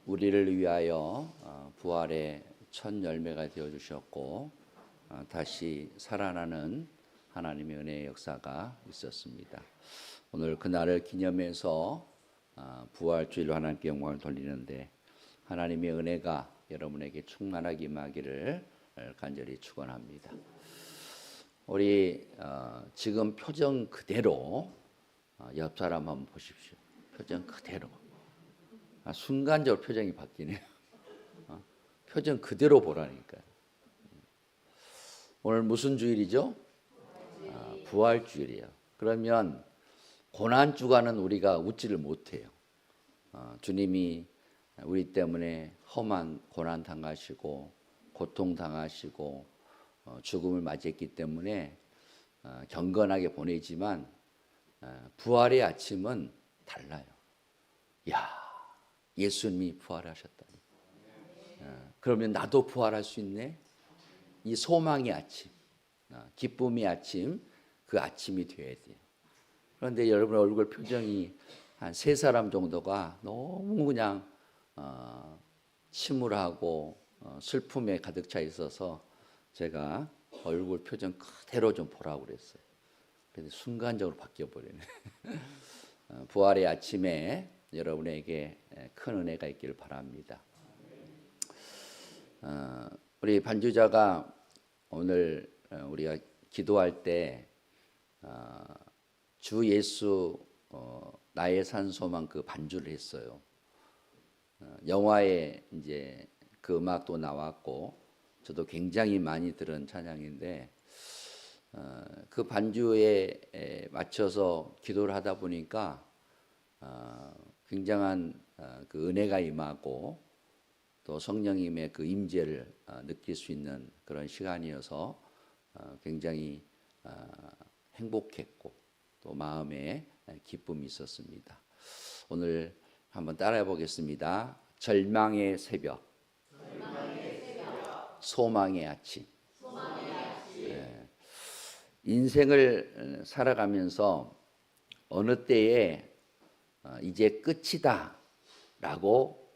우리를 위하여 부활의 첫 열매가 되어 주셨고 다시 살아나는 하나님의 은혜의 역사가 있었습니다. 오늘 그날을 기념해서 부활주일로 하나님께 영광을 돌리는데 하나님의 은혜가 여러분에게 충만하게 임하기를 간절히 축원합니다. 우리 지금 표정 그대로 옆 사람 한번 보십시오. 표정 그대로. 순간적으로 표정이 바뀌네요. 표정 그대로 보라니까요. 오늘 무슨 주일이죠? 부활주일이에요. 그러면 고난주간은 우리가 웃지를 못해요. 주님이 우리 때문에 험한 고난 당하시고 고통 당하시고 죽음을 맞이했기 때문에 경건하게 보내지만 부활의 아침은 달라요. 야, 예수님이 부활하셨다니. 그러면 나도 부활할 수 있네. 이 소망의 아침, 기쁨의 아침, 그 아침이 되어야 돼요. 그런데 여러분 얼굴 표정이 한 세 사람 정도가 너무 그냥 침울하고 슬픔에 가득 차 있어서 제가 얼굴 표정 그대로 좀 보라고 그랬어요. 그런데 순간적으로 바뀌어 버리네. 부활의 아침에 여러분에게 큰 은혜가 있기를 바랍니다. 우리 반주자가 오늘 우리가 기도할 때 주 예수 나의 산 소망 그 반주를 했어요. 영화에 이제 그 음악도 나왔고 저도 굉장히 많이 들은 찬양인데 그 반주에 맞춰서 기도를 하다 보니까 굉장한 그 은혜가 임하고 또 성령님의 그 임재를 느낄 수 있는 그런 시간이어서 굉장히 행복했고 또 마음에 기쁨이 있었습니다. 오늘 한번 따라해 보겠습니다. 절망의 새벽, 소망의 아침. 인생을 살아가면서 어느 때에 이제 끝이다 라고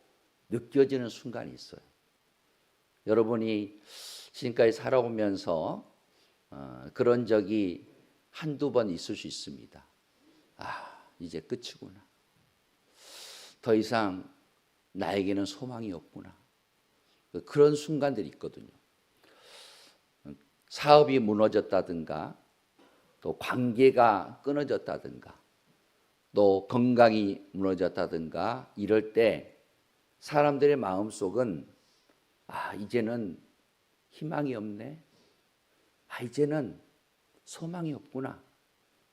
느껴지는 순간이 있어요. 여러분이 지금까지 살아오면서 그런 적이 한두 번 있을 수 있습니다. 이제 끝이구나. 더 이상 나에게는 소망이 없구나. 그런 순간들이 있거든요. 사업이 무너졌다든가 또 관계가 끊어졌다든가 또 건강이 무너졌다든가 이럴 때 사람들의 마음속은 이제는 희망이 없네. 이제는 소망이 없구나.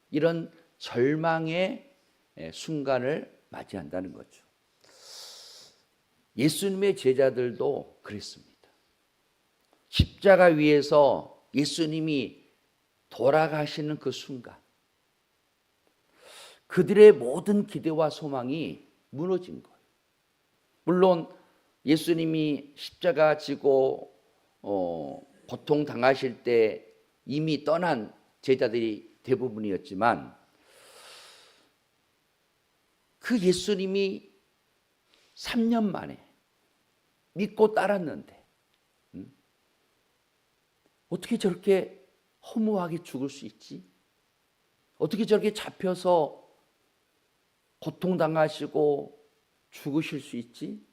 이런 절망의 순간을 맞이한다는 거죠. 예수님의 제자들도 그랬습니다. 십자가 위에서 예수님이 돌아가시는 그 순간 그들의 모든 기대와 소망이 무너진 거예요. 물론 예수님이 십자가 지고 고통 당하실 때 이미 떠난 제자들이 대부분이었지만 그 예수님이 3년 만에 믿고 따랐는데 어떻게 저렇게 허무하게 죽을 수 있지? 어떻게 저렇게 잡혀서 고통당하시고 죽으실 수 있지?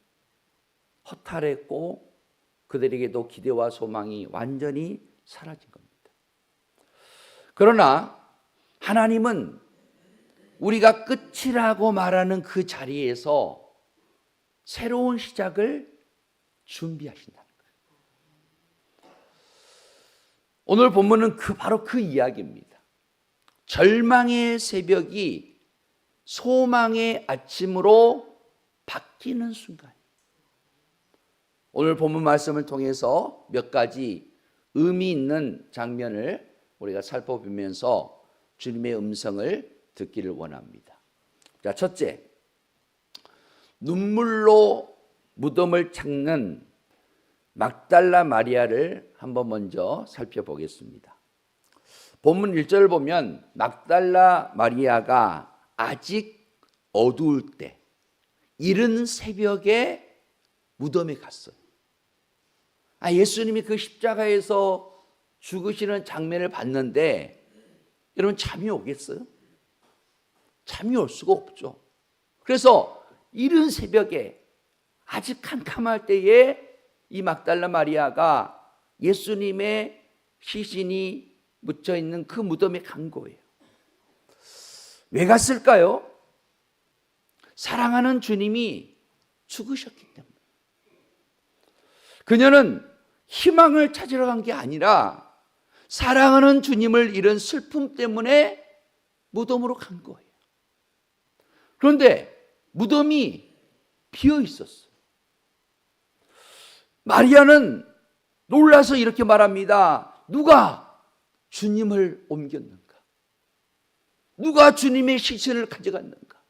허탈했고 그들에게도 기대와 소망이 완전히 사라진 겁니다. 그러나 하나님은 우리가 끝이라고 말하는 그 자리에서 새로운 시작을 준비하신다는 거예요. 오늘 본문은 바로 그 이야기입니다. 절망의 새벽이 소망의 아침으로 바뀌는 순간. 오늘 본문 말씀을 통해서 몇 가지 의미 있는 장면을 우리가 살펴보면서 주님의 음성을 듣기를 원합니다. 자, 첫째, 눈물로 무덤을 찾는 막달라 마리아를 한번 먼저 살펴보겠습니다. 본문 1절을 보면 막달라 마리아가 아직 어두울 때 이른 새벽에 무덤에 갔어요. 예수님이 그 십자가에서 죽으시는 장면을 봤는데 여러분 잠이 오겠어요? 잠이 올 수가 없죠. 그래서 이른 새벽에 아직 캄캄할 때에 이 막달라 마리아가 예수님의 시신이 묻혀 있는 그 무덤에 간 거예요. 왜 갔을까요? 사랑하는 주님이 죽으셨기 때문에. 그녀는 희망을 찾으러 간 게 아니라 사랑하는 주님을 잃은 슬픔 때문에 무덤으로 간 거예요. 그런데 무덤이 비어 있었어요. 마리아는 놀라서 이렇게 말합니다. 누가 주님을 옮겼는가? 누가 주님의 시신을 가져갔는가?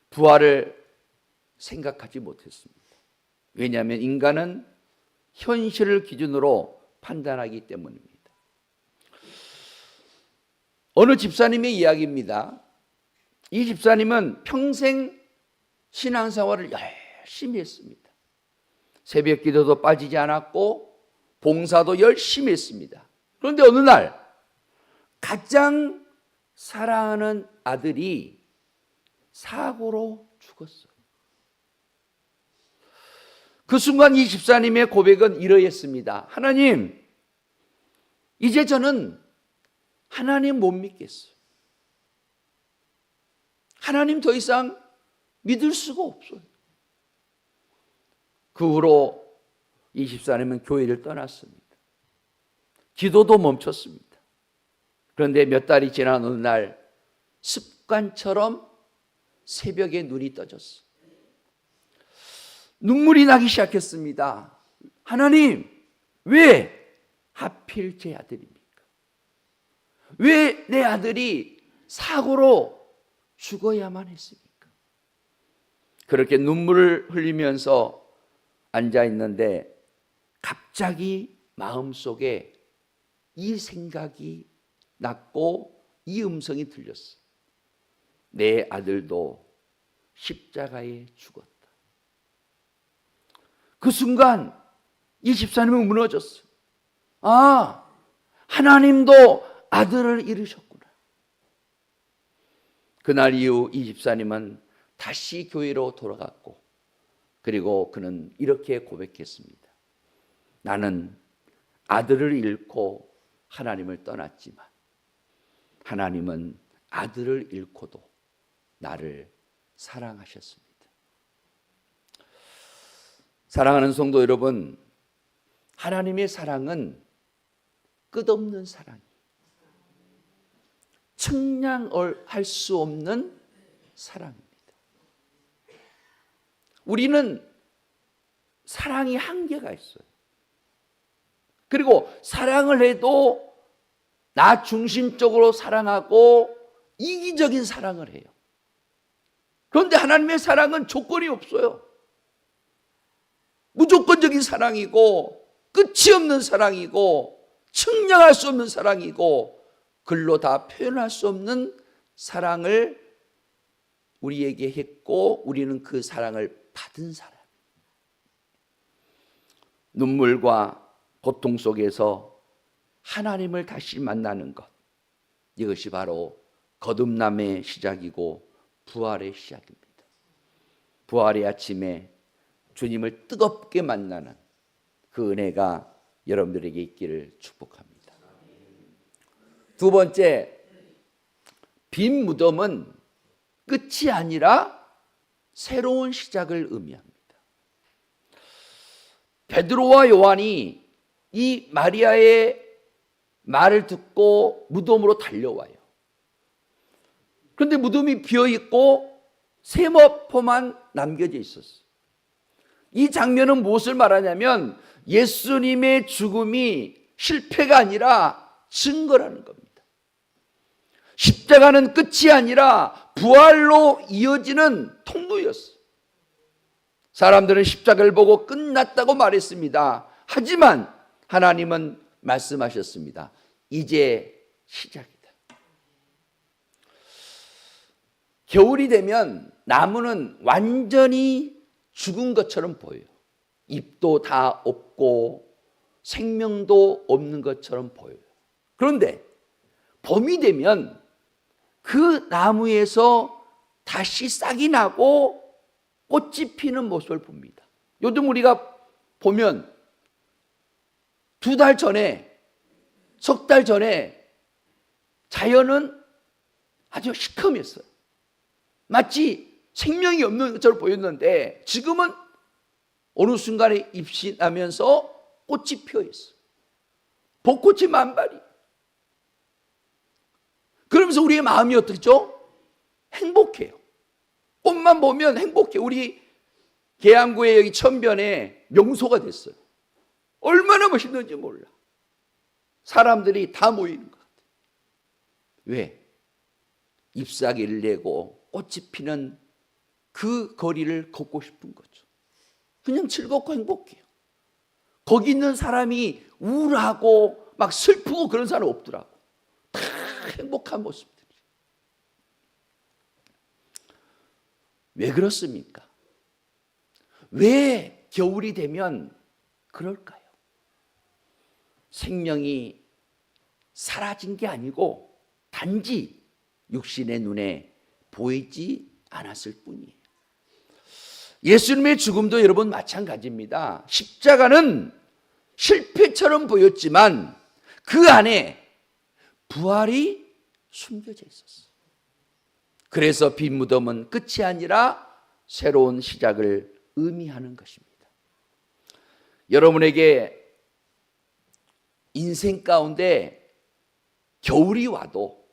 부활을 생각하지 못했습니다. 왜냐하면 인간은 현실을 기준으로 판단하기 때문입니다. 어느 집사님의 이야기입니다. 이 집사님은 평생 신앙생활을 열심히 했습니다. 새벽 기도도 빠지지 않았고 봉사도 열심히 했습니다. 그런데 어느 날 가장 사랑하는 아들이 사고로 죽었어요. 그 순간 이 집사님의 고백은 이러했습니다. 하나님, 이제 저는 하나님 못 믿겠어요. 하나님 더 이상 믿을 수가 없어요. 그 후로 이 집사님은 교회를 떠났습니다. 기도도 멈췄습니다. 그런데 몇 달이 지난 어느 날 습관처럼 새벽에 눈이 떠졌어요. 눈물이 나기 시작했습니다. 하나님, 왜 하필 제 아들입니까? 왜 내 아들이 사고로 죽어야만 했습니까? 그렇게 눈물을 흘리면서 앉아 있는데 갑자기 마음속에 이 생각이 났고 이 음성이 들렸어요. 내 아들도 십자가에 죽었다. 그 순간 이 집사님은 무너졌어요. 하나님도 아들을 잃으셨구나. 그날 이후 이 집사님은 다시 교회로 돌아갔고, 그리고 그는 이렇게 고백했습니다. 나는 아들을 잃고 하나님을 떠났지만 하나님은 아들을 잃고도 나를 사랑하셨습니다. 사랑하는 성도 여러분, 하나님의 사랑은 끝없는 사랑이에요. 측량할 수 없는 사랑입니다. 우리는 사랑이 한계가 있어요. 그리고 사랑을 해도 나 중심적으로 사랑하고 이기적인 사랑을 해요. 그런데 하나님의 사랑은 조건이 없어요. 무조건적인 사랑이고 끝이 없는 사랑이고 측량할 수 없는 사랑이고 글로 다 표현할 수 없는 사랑을 우리에게 했고 우리는 그 사랑을 받은 사람. 눈물과 고통 속에서 하나님을 다시 만나는 것, 이것이 바로 거듭남의 시작이고 부활의 시작입니다. 부활의 아침에 주님을 뜨겁게 만나는 그 은혜가 여러분들에게 있기를 축복합니다. 두 번째, 빈 무덤은 끝이 아니라 새로운 시작을 의미합니다. 베드로와 요한이 이 마리아의 말을 듣고 무덤으로 달려와요. 그런데 무덤이 비어있고 세모포만 남겨져 있었어요. 이 장면은 무엇을 말하냐면 예수님의 죽음이 실패가 아니라 증거라는 겁니다. 십자가는 끝이 아니라 부활로 이어지는 통로였어요. 사람들은 십자가를 보고 끝났다고 말했습니다. 하지만 하나님은 말씀하셨습니다. 이제 시작이다. 겨울이 되면 나무는 완전히 죽은 것처럼 보여요. 입도 다 없고 생명도 없는 것처럼 보여요. 그런데 봄이 되면 그 나무에서 다시 싹이 나고 꽃이 피는 모습을 봅니다. 요즘 우리가 보면 2달 전에, 석 달 전에 자연은 아주 시커맸어요. 마치 생명이 없는 것처럼 보였는데 지금은 어느 순간에 잎이 나면서 꽃이 피어 있어요. 벚꽃이 만발이. 그러면서 우리의 마음이 어떻죠? 행복해요. 꽃만 보면 행복해요. 우리 계양구의 여기 천변에 명소가 됐어요. 얼마나 멋있는지 몰라. 사람들이 다 모이는 것 같아요. 왜? 잎사귀를 내고 꽃이 피는 그 거리를 걷고 싶은 거죠. 그냥 즐겁고 행복해요. 거기 있는 사람이 우울하고 막 슬프고 그런 사람 없더라고. 다 행복한 모습들이. 왜 그렇습니까? 왜 겨울이 되면 그럴까요? 생명이 사라진 게 아니고 단지 육신의 눈에 보이지 않았을 뿐이에요. 예수님의 죽음도 여러분 마찬가지입니다. 십자가는 실패처럼 보였지만 그 안에 부활이 숨겨져 있었어요. 그래서 빈 무덤은 끝이 아니라 새로운 시작을 의미하는 것입니다. 여러분에게 인생 가운데 겨울이 와도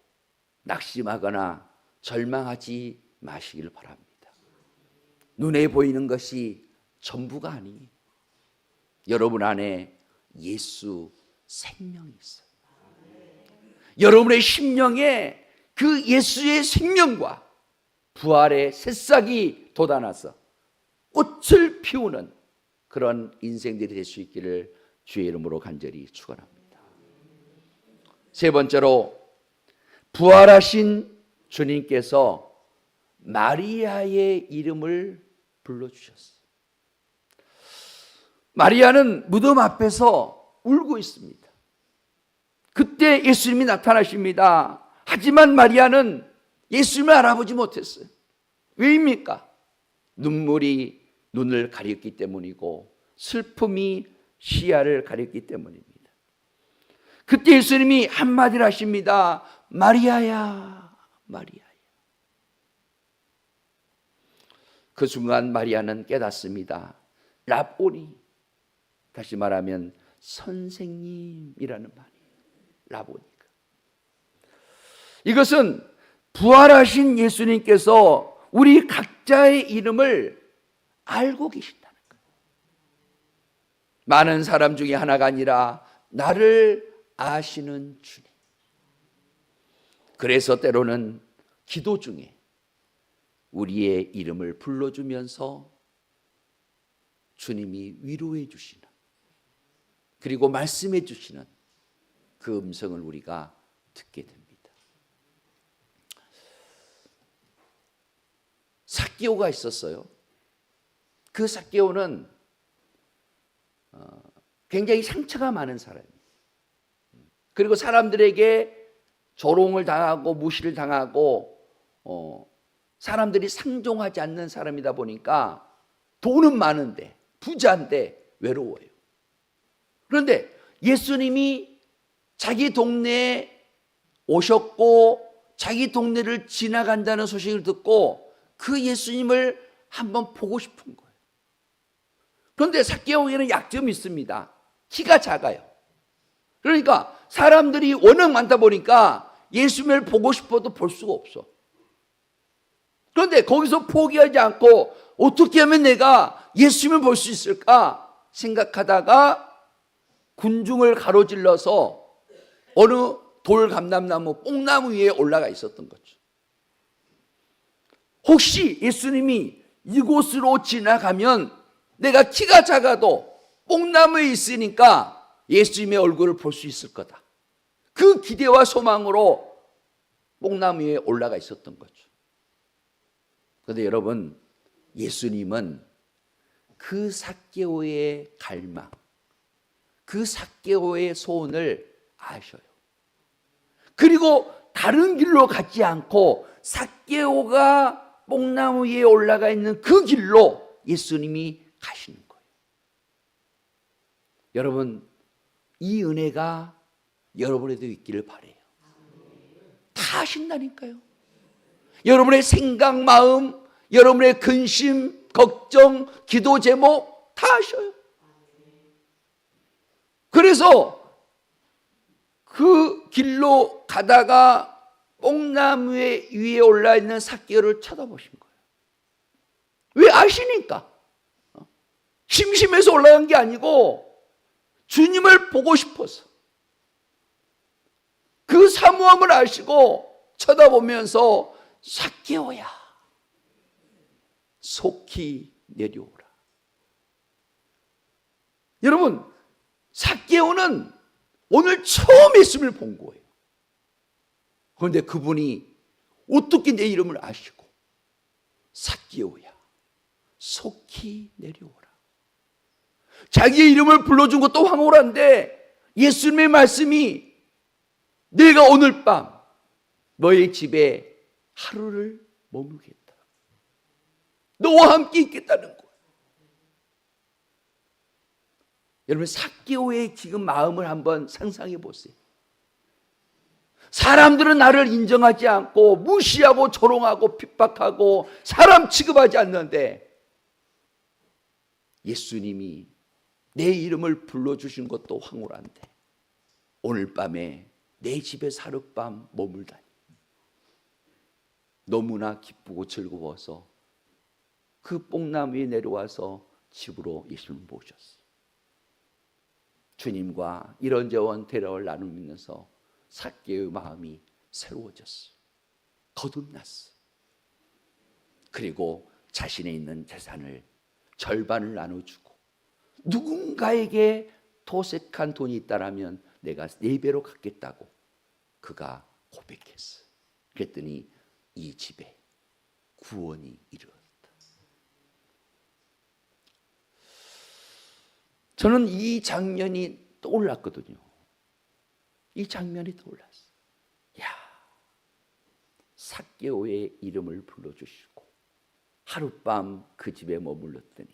낙심하거나 절망하지 마시길 바랍니다. 눈에 보이는 것이 전부가 아니에요. 여러분 안에 예수 생명이 있어요. 여러분의 심령에 그 예수의 생명과 부활의 새싹이 돋아나서 꽃을 피우는 그런 인생들이 될 수 있기를 주의 이름으로 간절히 축원합니다. 세 번째로 부활하신 주님께서 마리아의 이름을 불러주셨어요. 마리아는 무덤 앞에서 울고 있습니다. 그때 예수님이 나타나십니다. 하지만 마리아는 예수님을 알아보지 못했어요. 왜입니까? 눈물이 눈을 가렸기 때문이고 슬픔이 시야를 가렸기 때문입니다. 그때 예수님이 한마디를 하십니다. 마리아야, 마리아야. 그 순간 마리아는 깨닫습니다. 라보니, 다시 말하면 선생님이라는 말이에요. 라보니가. 이것은 부활하신 예수님께서 우리 각자의 이름을 알고 계신다는 거예요. 많은 사람 중에 하나가 아니라 나를 아시는 주님. 그래서 때로는 기도 중에 우리의 이름을 불러주면서 주님이 위로해 주시는, 그리고 말씀해 주시는 그 음성을 우리가 듣게 됩니다. 삭개오가 있었어요. 그 삭개오는 굉장히 상처가 많은 사람이에요. 그리고 사람들에게 조롱을 당하고 무시를 당하고 사람들이 상종하지 않는 사람이다 보니까 돈은 많은데 부자인데 외로워요. 그런데 예수님이 자기 동네에 오셨고 자기 동네를 지나간다는 소식을 듣고 그 예수님을 한번 보고 싶은 거예요. 그런데 삭개오에는 약점이 있습니다. 키가 작아요. 그러니까 사람들이 워낙 많다 보니까 예수님을 보고 싶어도 볼 수가 없어. 그런데 거기서 포기하지 않고 어떻게 하면 내가 예수님을 볼 수 있을까 생각하다가 군중을 가로질러서 어느 돌감람나무 뽕나무 위에 올라가 있었던 거죠. 혹시 예수님이 이곳으로 지나가면 내가 키가 작아도 뽕나무에 있으니까 예수님의 얼굴을 볼 수 있을 거다. 그 기대와 소망으로 뽕나무 위에 올라가 있었던 거죠. 그런데 여러분, 예수님은 그 삭개오의 갈망, 그 삭개오의 소원을 아셔요. 그리고 다른 길로 가지 않고 삭개오가 뽕나무 위에 올라가 있는 그 길로 예수님이 가시는 거예요. 여러분, 이 은혜가 여러분에도 있기를 바라요. 다 하신다니까요. 여러분의 생각, 마음, 여러분의 근심, 걱정, 기도 제목 다 하셔요. 그래서 그 길로 가다가 뽕나무 위에 올라 있는 삭개오를 쳐다보신 거예요. 왜? 아시니까. 심심해서 올라간 게 아니고 주님을 보고 싶어서. 그 사모함을 아시고 쳐다보면서 삭개오야, 속히 내려오라. 여러분, 삭개오는 오늘 처음 예수님을 본 거예요. 그런데 그분이 어떻게 내 이름을 아시고 삭개오야, 속히 내려오라. 자기의 이름을 불러준 것도 황홀한데 예수님의 말씀이 내가 오늘 밤 너의 집에 하루를 머물겠다, 너와 함께 있겠다는 거예요. 여러분, 삭개오의 지금 마음을 한번 상상해 보세요. 사람들은 나를 인정하지 않고 무시하고 조롱하고 핍박하고 사람 취급하지 않는데 예수님이 내 이름을 불러주신 것도 황홀한데 오늘 밤에 내 집에서 하룻밤 머물다니 너무나 기쁘고 즐거워서 그 뽕나무 위에 내려와서 집으로 예수님을 모셨어요. 주님과 이런저런 대화를 나누면서 삭개오의 마음이 새로워졌어요. 거듭났어요. 그리고 자신에 있는 재산을 절반을 나눠주고 누군가에게 도색한 돈이 있다라면 내가 4배로 갚겠다고 그가 고백했어요. 그랬더니 이 집에 구원이 이르렀다. 저는 이 장면이 떠올랐거든요. 이 장면이 떠올랐어요. 야, 삭개오의 이름을 불러주시고 하룻밤 그 집에 머물렀더니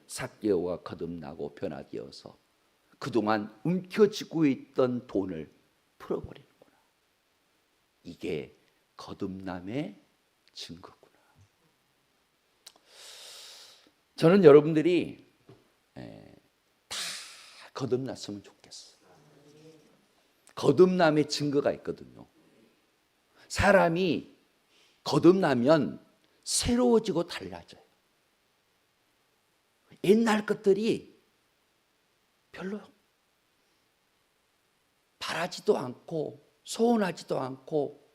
삭개오가 거듭나고 변화되어서 그동안 움켜쥐고 있던 돈을 풀어버리는구나. 이게 거듭남의 증거구나. 저는 여러분들이 다 거듭났으면 좋겠어요. 거듭남의 증거가 있거든요. 사람이 거듭나면 새로워지고 달라져요. 옛날 것들이 별로 바라지도 않고 소원하지도 않고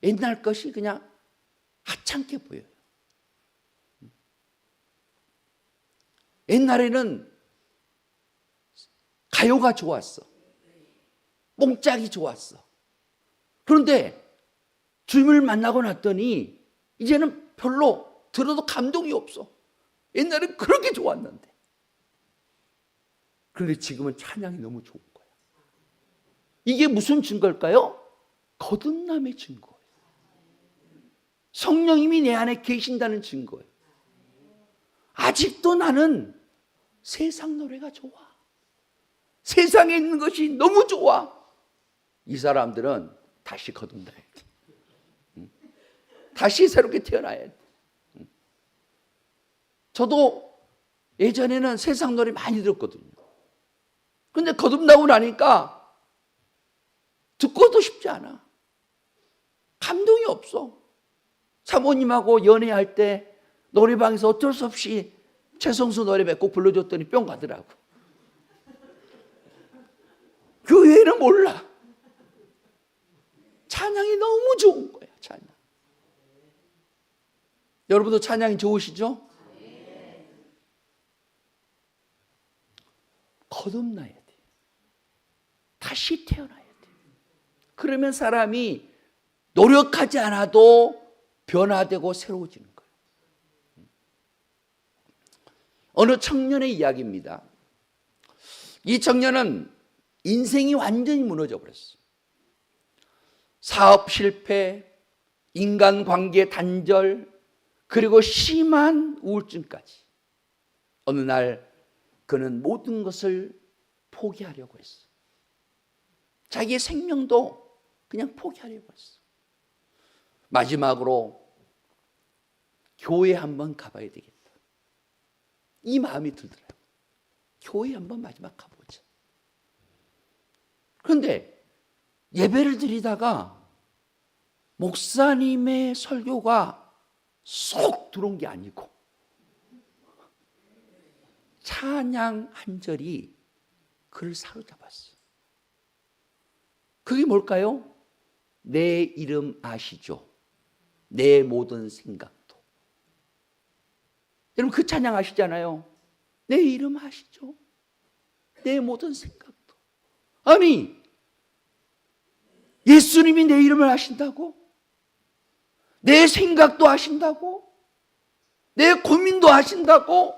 옛날 것이 그냥 하찮게 보여요. 옛날에는 가요가 좋았어. 뽕짝이 좋았어. 그런데 주님을 만나고 났더니 이제는 별로 들어도 감동이 없어. 옛날엔 그렇게 좋았는데. 그런데 지금은 찬양이 너무 좋은 거야. 이게 무슨 증거일까요? 거듭남의 증거예요. 성령님이 내 안에 계신다는 증거예요. 아직도 나는 세상 노래가 좋아. 세상에 있는 것이 너무 좋아. 이 사람들은 다시 거듭나야 돼. 다시 새롭게 태어나야 돼. 저도 예전에는 세상 노래 많이 들었거든요. 근데 거듭나고 나니까 듣고도 싶지 않아. 감동이 없어. 사모님하고 연애할 때 노래방에서 어쩔 수 없이 최성수 노래 몇 곡 불러줬더니 뿅 가더라고. 그 외에는 몰라. 찬양이 너무 좋은 거야, 찬양. 여러분도 찬양이 좋으시죠? 거듭나야 돼. 다시 태어나야 돼. 그러면 사람이 노력하지 않아도 변화되고 새로워지는 거예요. 어느 청년의 이야기입니다. 이 청년은 인생이 완전히 무너져 버렸어요. 사업 실패, 인간관계 단절, 그리고 심한 우울증까지. 어느 날 그는 모든 것을 포기하려고 했어요. 자기의 생명도 그냥 포기하려고 했어요. 마지막으로 교회 한번 가봐야 되겠다, 이 마음이 들더라고요. 교회 한번 마지막 가보자. 그런데 예배를 드리다가 목사님의 설교가 쏙 들어온 게 아니고 찬양 한 절이 그를 사로잡았어요. 그게 뭘까요? 내 이름 아시죠? 내 모든 생각도. 여러분 그 찬양 아시잖아요. 내 이름 아시죠? 내 모든 생각도. 아니, 예수님이 내 이름을 아신다고? 내 생각도 아신다고? 내 고민도 아신다고?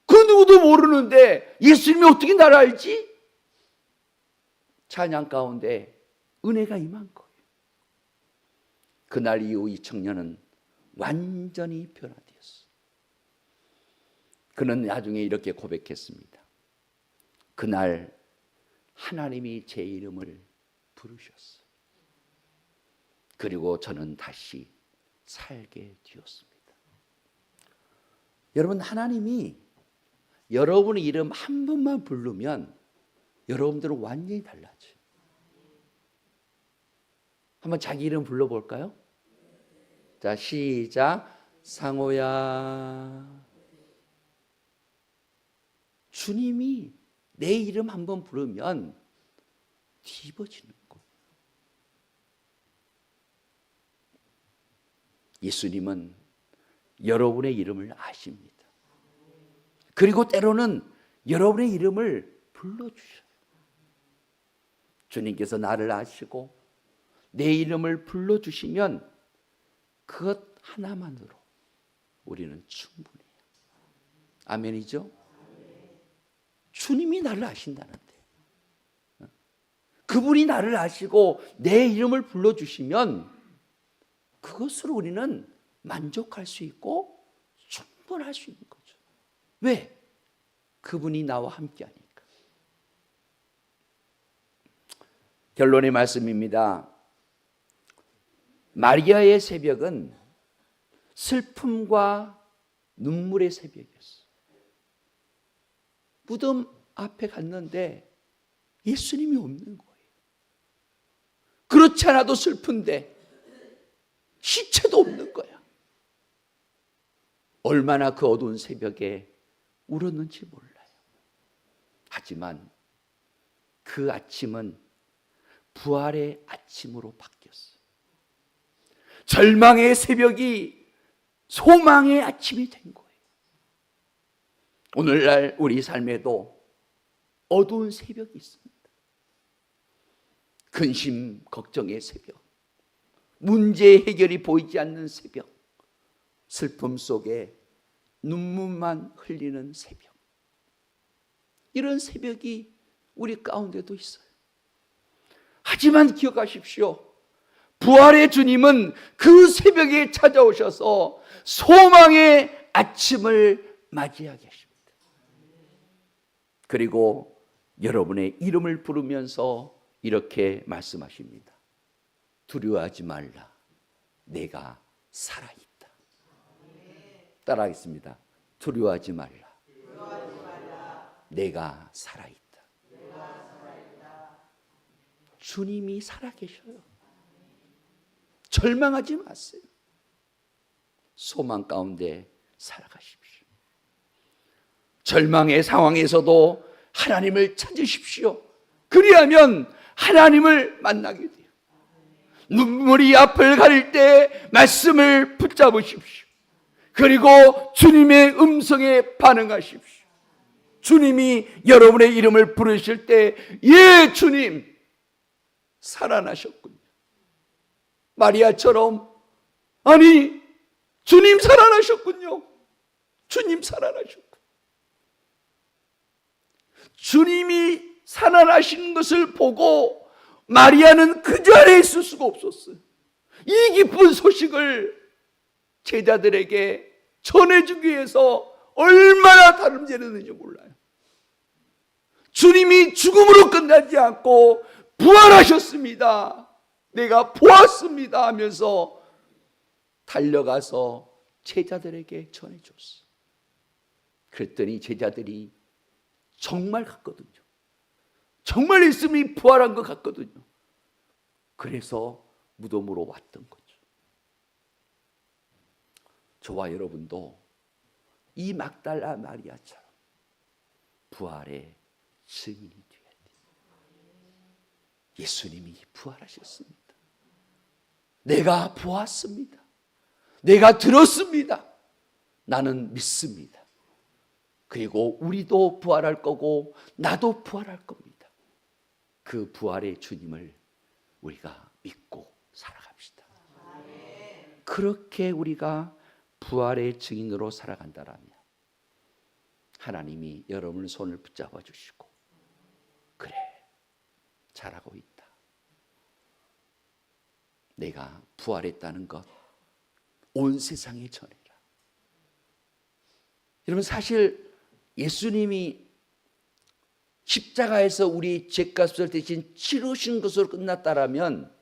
그 누구도 모르는데 예수님이 어떻게 나를 알지? 찬양 가운데 은혜가 임한 거예요. 그날 이후 이 청년은 완전히 변화되었어요. 그는 나중에 이렇게 고백했습니다. 그날 하나님이 제 이름을 부르셨어요. 그리고 저는 다시 살게 되었습니다. 여러분, 하나님이 여러분의 이름 한 번만 부르면 여러분들은 완전히 달라져요. 한번 자기 이름 불러볼까요? 자, 시작. 상호야. 주님이 내 이름 한번 부르면 뒤집어지는 거예요. 예수님은 여러분의 이름을 아십니다. 그리고 때로는 여러분의 이름을 불러주셔요. 주님께서 나를 아시고 내 이름을 불러주시면 그것 하나만으로 우리는 충분해요. 아멘이죠? 주님이 나를 아신다는데, 그분이 나를 아시고 내 이름을 불러주시면 그것으로 우리는 만족할 수 있고 충분할 수 있는 거죠. 왜? 그분이 나와 함께 하니까. 결론의 말씀입니다. 마리아의 새벽은 슬픔과 눈물의 새벽이었어요. 무덤 앞에 갔는데 예수님이 없는 거예요. 그렇지 않아도 슬픈데 시체도 없는 거야. 얼마나 그 어두운 새벽에 울었는지 몰라요. 하지만 그 아침은 부활의 아침으로 바뀌었어요. 절망의 새벽이 소망의 아침이 된 거예요. 오늘날 우리 삶에도 어두운 새벽이 있습니다. 근심, 걱정의 새벽, 문제 해결이 보이지 않는 새벽, 슬픔 속에 눈물만 흘리는 새벽. 이런 새벽이 우리 가운데도 있어요. 하지만 기억하십시오. 부활의 주님은 그 새벽에 찾아오셔서 소망의 아침을 맞이하게 하십니다. 그리고 여러분의 이름을 부르면서 이렇게 말씀하십니다. 두려워하지 말라. 내가 살아있다. 따라하겠습니다. 두려워하지 말라. 내가 살아있다. 주님이 살아계셔요. 절망하지 마세요. 소망 가운데 살아가십시오. 절망의 상황에서도 하나님을 찾으십시오. 그리하면 하나님을 만나게 돼요. 눈물이 앞을 가릴 때 말씀을 붙잡으십시오. 그리고 주님의 음성에 반응하십시오. 주님이 여러분의 이름을 부르실 때, 예, 주님 살아나셨군요. 마리아처럼, 아니, 주님 살아나셨군요. 주님 살아나셨고, 주님이 살아나신 것을 보고 마리아는 그 자리에 있을 수가 없었어요. 이 기쁜 소식을 제자들에게 전해주기 위해서 얼마나 다름질했는지 몰라요. 주님이 죽음으로 끝나지 않고 부활하셨습니다, 내가 보았습니다 하면서 달려가서 제자들에게 전해줬어. 그랬더니 제자들이 정말 갔거든요. 정말 예수님이 부활한 것 같거든요. 그래서 무덤으로 왔던 거죠. 저와 여러분도 이 막달라 마리아처럼 부활의 증인이 되어야 돼요. 예수님이 부활하셨습니다. 내가 보았습니다. 내가 들었습니다. 나는 믿습니다. 그리고 우리도 부활할 거고 나도 부활할 겁니다. 그 부활의 주님을 우리가 믿고 살아갑시다. 그렇게 우리가 부활의 증인으로 살아간다라면 하나님이 여러분의 손을 붙잡아 주시고, 그래, 잘하고 있다, 내가 부활했다는 것 온 세상에 전해라. 여러분, 사실 예수님이 십자가에서 우리 죄값을 대신 치르신 것으로 끝났다라면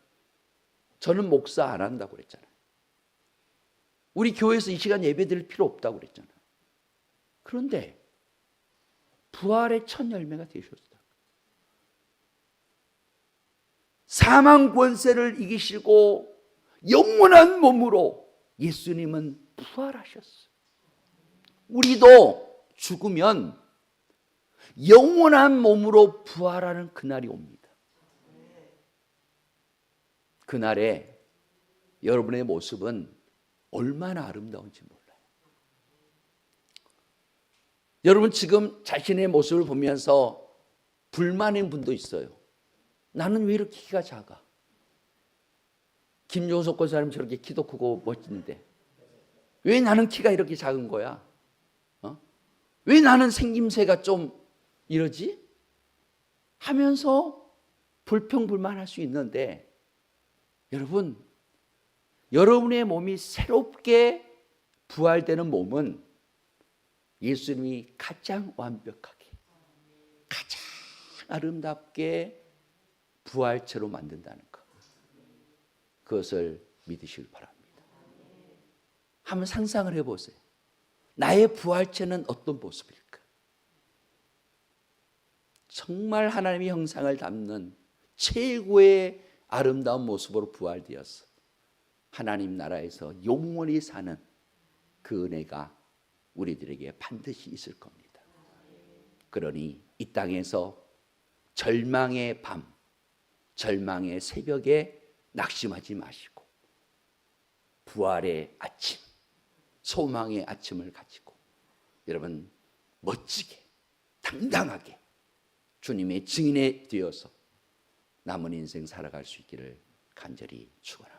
저는 목사 안 한다고 그랬잖아요. 우리 교회에서 이 시간 예배 드릴 필요 없다고 그랬잖아요. 그런데 부활의 첫 열매가 되셨다. 사망 권세를 이기시고 영원한 몸으로 예수님은 부활하셨어요. 우리도 죽으면 영원한 몸으로 부활하는 그날이 옵니다. 그날에 여러분의 모습은 얼마나 아름다운지 몰라요. 여러분, 지금 자신의 모습을 보면서 불만인 분도 있어요. 나는 왜 이렇게 키가 작아? 김종석 권사님 저렇게 키도 크고 멋진데 왜 나는 키가 이렇게 작은 거야? 왜 나는 생김새가 좀 이러지? 하면서 불평불만할 수 있는데, 여러분, 여러분의 몸이 새롭게 부활되는 몸은 예수님이 가장 완벽하게, 가장 아름답게 부활체로 만든다는 것, 그것을 믿으시길 바랍니다. 한번 상상을 해보세요. 나의 부활체는 어떤 모습일까? 정말 하나님의 형상을 담는 최고의 아름다운 모습으로 부활되어서 하나님 나라에서 영원히 사는 그 은혜가 우리들에게 반드시 있을 겁니다. 그러니 이 땅에서 절망의 밤, 절망의 새벽에 낙심하지 마시고 부활의 아침, 소망의 아침을 가지고 여러분 멋지게 당당하게 주님의 증인이 되어서 남은 인생 살아갈 수 있기를 간절히 축원합니다.